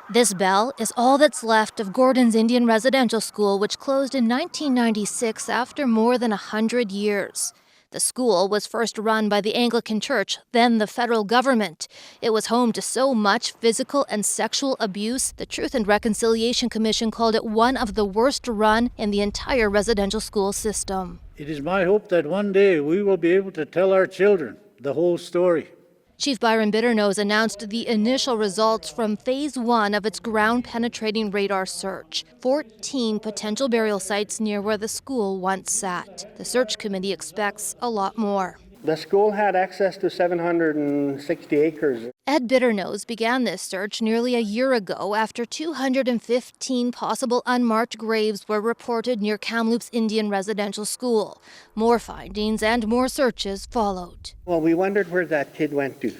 This bell is all that's left of Gordon's Indian Residential School, which closed in 1996 after more than 100 years. The school was first run by the Anglican Church, then the federal government. It was home to so much physical and sexual abuse, the Truth and Reconciliation Commission called it one of the worst run in the entire residential school system. It is my hope that one day we will be able to tell our children the whole story. Chief Byron Bitternose announced the initial results from Phase 1 of its ground-penetrating radar search. 14 potential burial sites near where the school once sat. The search committee expects a lot more. The school had access to 760 acres. Ed Bitternose began this search nearly a year ago after 215 possible unmarked graves were reported near Kamloops Indian Residential School. More findings and more searches followed. Well, we wondered where that kid went to.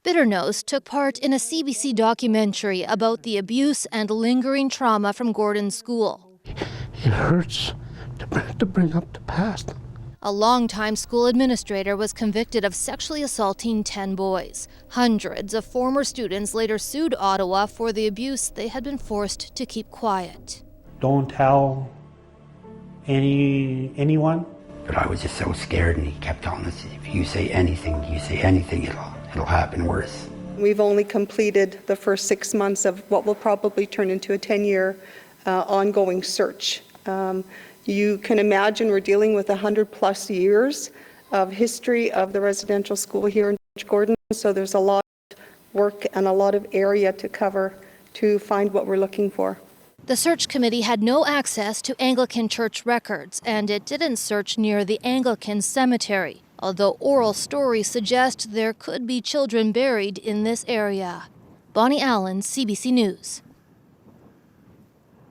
Bitternose took part in a CBC documentary about the abuse and lingering trauma from Gordon's school. It hurts to bring up the past. A longtime school administrator was convicted of sexually assaulting 10 boys. Hundreds of former students later sued Ottawa for the abuse they had been forced to keep quiet. Don't tell anyone. But I was just so scared, and he kept telling us, if you say anything, it'll happen worse. We've only completed the first 6 months of what will probably turn into a 10-year ongoing search. You can imagine we're dealing with 100+ years of history of the residential school here in Gordon, so there's a lot of work and a lot of area to cover to find what we're looking for. The search committee had no access to Anglican church records, and it didn't search near the Anglican cemetery, although oral stories suggest there could be children buried in this area. Bonnie Allen, CBC News.